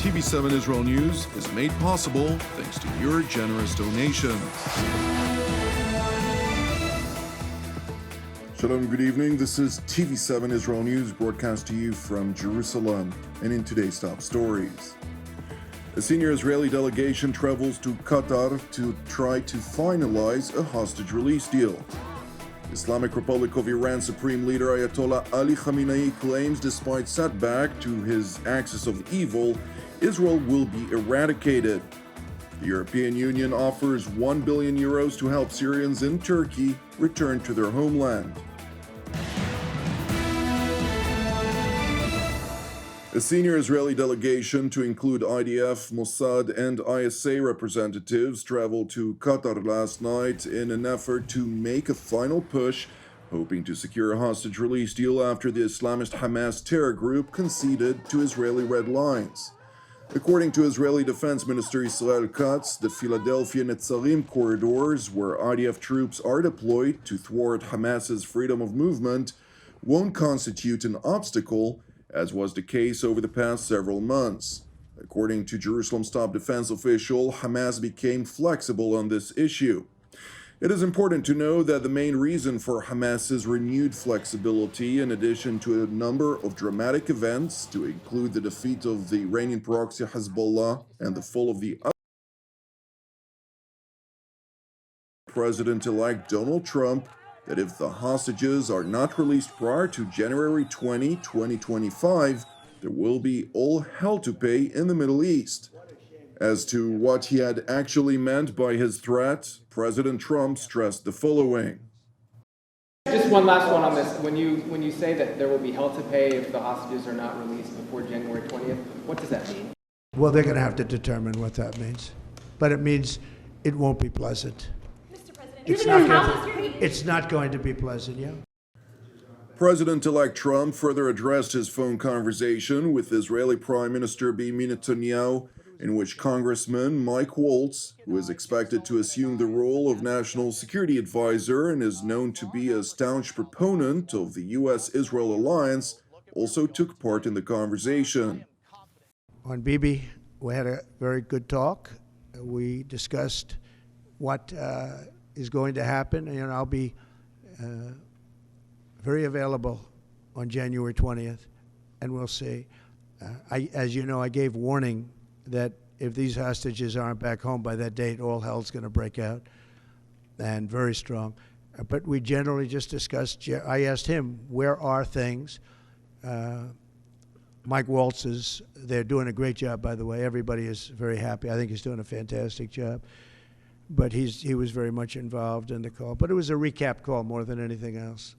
TV7 Israel News is made possible thanks to your generous donations. Shalom, good evening. This is TV7 Israel News, broadcast to you from Jerusalem. And in today's top stories, a senior Israeli delegation travels to Qatar to try to finalize a hostage release deal. Islamic Republic of Iran Supreme Leader Ayatollah Ali Khamenei claims despite setback to his axis of evil, Israel will be eradicated. The European Union offers 1 billion euros to help Syrians in Turkey return to their homeland. A senior Israeli delegation to include IDF, Mossad, and ISA representatives traveled to Qatar last night in an effort to make a final push, hoping to secure a hostage release deal after the Islamist Hamas terror group conceded to Israeli red lines. According to Israeli Defense Minister Israel Katz, the Philadelphia-Netzarim corridors, where IDF troops are deployed to thwart Hamas's freedom of movement, won't constitute an obstacle, as was the case over the past several months. According to Jerusalem's top defense official, Hamas became flexible on this issue. It is important to know that the main reason for Hamas's renewed flexibility, in addition to a number of dramatic events, to include the defeat of the Iranian proxy Hezbollah and the fall of the President-elect Donald Trump, that if the hostages are not released prior to January 20, 2025, there will be all hell to pay in the Middle East. As to what he had actually meant by his threat, President Trump stressed the following. Just one last one on this. When you say that there will be hell to pay if the hostages are not released before January 20th, what does that mean? Well, they're going to have to determine what that means. But it means it won't be pleasant. It's not going to be pleasant, yeah. President-elect Trump further addressed his phone conversation with Israeli Prime Minister Benjamin Netanyahu, in which Congressman Mike Waltz, who is expected to assume the role of National Security Advisor and is known to be a staunch proponent of the U.S.-Israel alliance, also took part in the conversation. On Bibi, we had a very good talk. We discussed what is going to happen, and I'll be very available on January 20th, and we'll see. As you know, I gave warning that if these hostages aren't back home by that date, all hell's going to break out, and very strong. But we generally just discussed, I asked him, where are things? Mike Waltz they're doing a great job, by the way. Everybody is very happy. I think he's doing a fantastic job. But he was very much involved in the call. But it was a recap call more than anything else.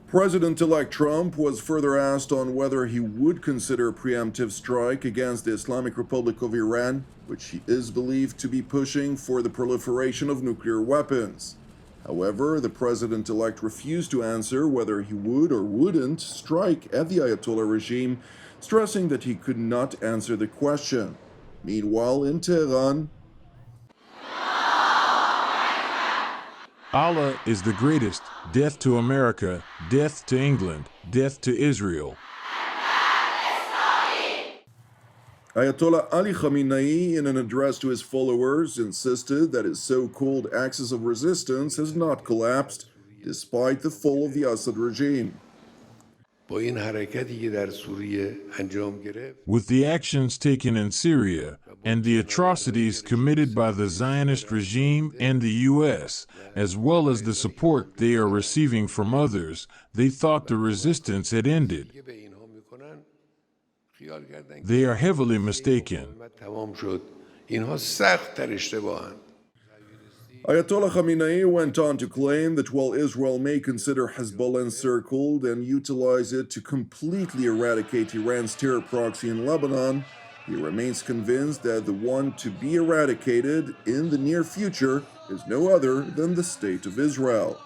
President-elect Trump was further asked on whether he would consider a preemptive strike against the Islamic Republic of Iran, which he is believed to be pushing for the proliferation of nuclear weapons. However, the president-elect refused to answer whether he would or wouldn't strike at the Ayatollah regime, stressing that he could not answer the question. Meanwhile, in Tehran, Allah is the greatest. Death to America, death to England, death to Israel. Ayatollah Ali Khamenei, in an address to his followers, insisted that his so-called axis of resistance has not collapsed, despite the fall of the Assad regime. With the actions taken in Syria and the atrocities committed by the Zionist regime and the U.S., as well as the support they are receiving from others, they thought the resistance had ended. They are heavily mistaken. Ayatollah Khamenei went on to claim that while Israel may consider Hezbollah encircled and utilize it to completely eradicate Iran's terror proxy in Lebanon, he remains convinced that the one to be eradicated in the near future is no other than the State of Israel.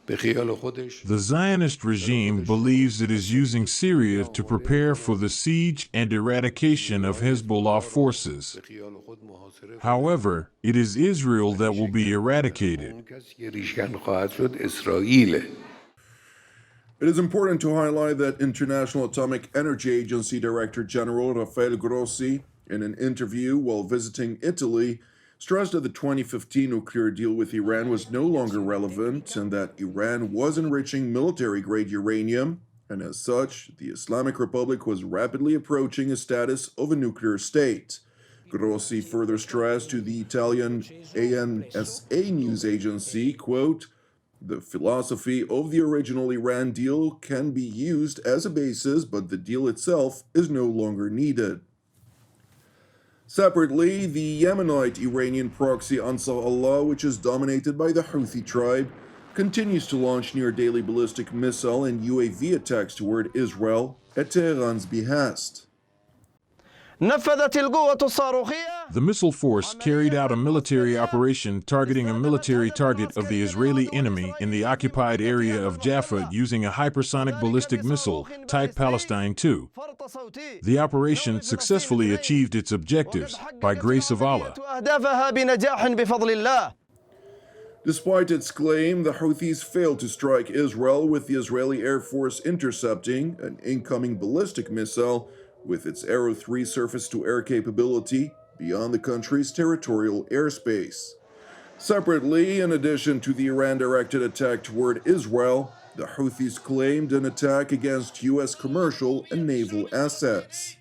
The Zionist regime believes it is using Syria to prepare for the siege and eradication of Hezbollah forces. However, it is Israel that will be eradicated. It is important to highlight that International Atomic Energy Agency Director General Rafael Grossi, in an interview while visiting Italy, stressed that the 2015 nuclear deal with Iran was no longer relevant and that Iran was enriching military-grade uranium, and as such, the Islamic Republic was rapidly approaching a status of a nuclear state. Grossi further stressed to the Italian ANSA news agency, quote, "The philosophy of the original Iran deal can be used as a basis, but the deal itself is no longer needed." Separately, the Yemenite Iranian proxy Ansar Allah, which is dominated by the Houthi tribe, continues to launch near-daily ballistic missile and UAV attacks toward Israel at Tehran's behest. The missile force carried out a military operation targeting a military target of the Israeli enemy in the occupied area of Jaffa using a hypersonic ballistic missile, type Palestine II. The operation successfully achieved its objectives by grace of Allah. Despite its claim, the Houthis failed to strike Israel, with the Israeli Air Force intercepting an incoming ballistic missile with its Arrow 3 surface-to-air capability beyond the country's territorial airspace. Separately, in addition to the Iran-directed attack toward Israel, the Houthis claimed an attack against U.S. commercial and naval assets.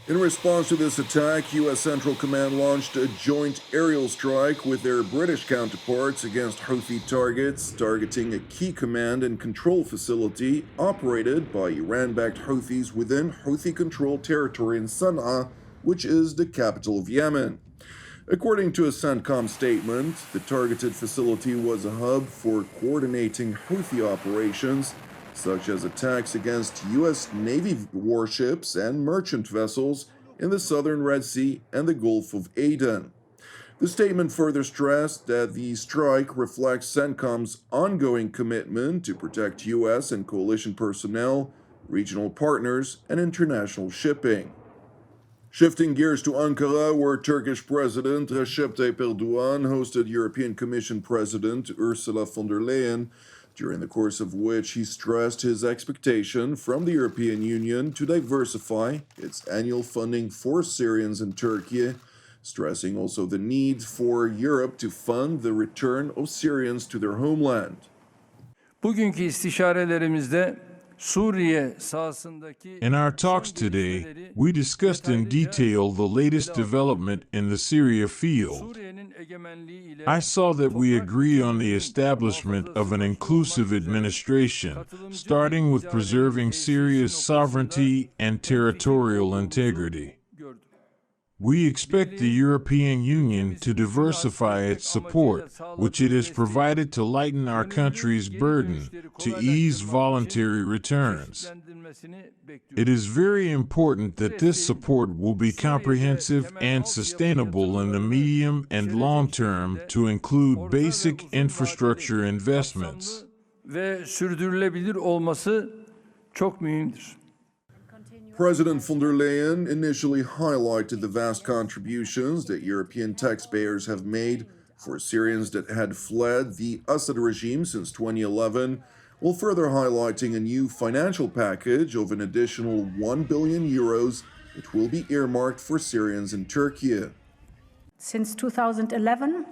In response to this attack, U.S. Central Command launched a joint aerial strike with their British counterparts against Houthi targets, targeting a key command and control facility operated by Iran-backed Houthis within Houthi-controlled territory in Sana'a, which is the capital of Yemen. According to a CENTCOM statement, the targeted facility was a hub for coordinating Houthi operations, such as attacks against U.S. Navy warships and merchant vessels in the southern Red Sea and the Gulf of Aden. The statement further stressed that the strike reflects CENTCOM's ongoing commitment to protect U.S. and coalition personnel, regional partners, and international shipping. Shifting gears to Ankara, where Turkish President Recep Tayyip Erdogan hosted European Commission President Ursula von der Leyen, during the course of which he stressed his expectation from the European Union to diversify its annual funding for Syrians in Turkey, stressing also the need for Europe to fund the return of Syrians to their homeland. Bugünkü istişarelerimizde In our talks today, we discussed in detail the latest development in the Syria field. I saw that we agree on the establishment of an inclusive administration, starting with preserving Syria's sovereignty and territorial integrity. We expect the European Union to diversify its support, which it has provided to lighten our country's burden, to ease voluntary returns. It is very important that this support will be comprehensive and sustainable in the medium and long term to include basic infrastructure investments. Ve sürdürülebilir olması çok mühimdir. President von der Leyen initially highlighted the vast contributions that European taxpayers have made for Syrians that had fled the Assad regime since 2011, while further highlighting a new financial package of an additional €1 billion that will be earmarked for Syrians in Turkey. Since 2011,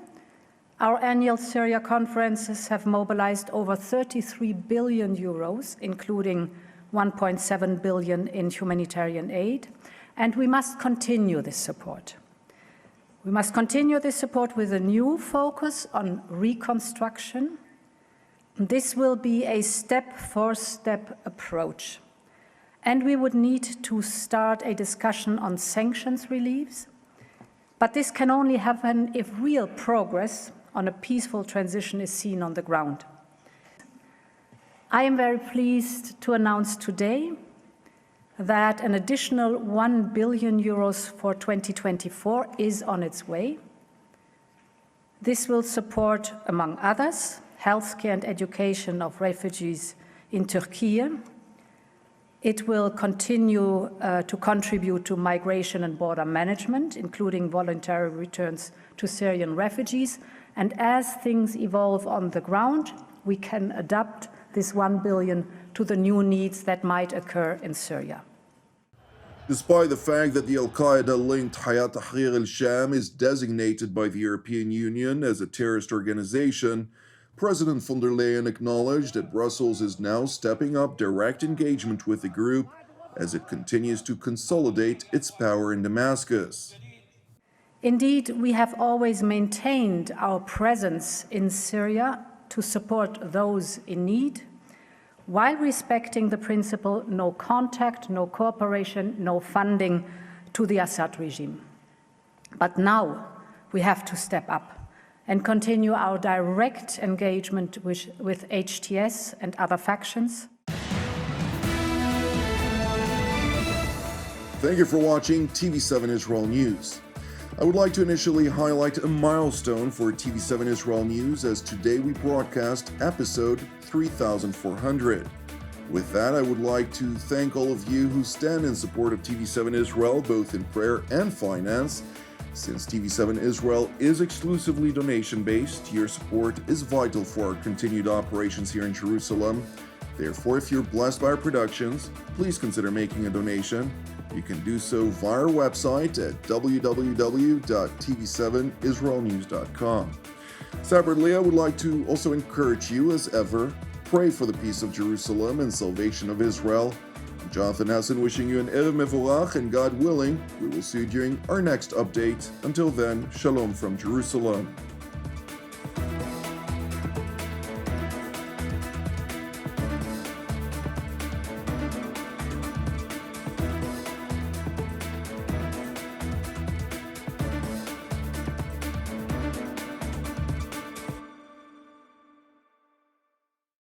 our annual Syria conferences have mobilized over €33 billion, including $1.7 billion in humanitarian aid, and we must continue this support. We must continue this support with a new focus on reconstruction. This will be a step-for-step approach, and we would need to start a discussion on sanctions reliefs, but this can only happen if real progress on a peaceful transition is seen on the ground. I am very pleased to announce today that an additional €1 billion for 2024 is on its way. This will support, among others, healthcare and education of refugees in Turkey. It will continue to contribute to migration and border management, including voluntary returns to Syrian refugees. And as things evolve on the ground, we can adapt this 1 billion to the new needs that might occur in Syria. Despite the fact that the Al-Qaeda-linked Hayat Tahrir al-Sham is designated by the European Union as a terrorist organization, President von der Leyen acknowledged that Brussels is now stepping up direct engagement with the group as it continues to consolidate its power in Damascus. Indeed, we have always maintained our presence in Syria to support those in need, while respecting the principle no contact, no cooperation, no funding to the Assad regime. But now we have to step up and continue our direct engagement with HTS and other factions. Thank you for watching TV7 Israel News. I would like to initially highlight a milestone for TV7 Israel News, as today we broadcast episode 3400. With that, I would like to thank all of you who stand in support of TV7 Israel, both in prayer and finance. Since TV7 Israel is exclusively donation-based, your support is vital for our continued operations here in Jerusalem. Therefore, if you're blessed by our productions, please consider making a donation. You can do so via our website at www.tv7israelnews.com. Separately, I would like to also encourage you, as ever, pray for the peace of Jerusalem and salvation of Israel. I'm Jonathan Hassan, wishing you an Erev Mevorach, and God willing, we will see you during our next update. Until then, Shalom from Jerusalem.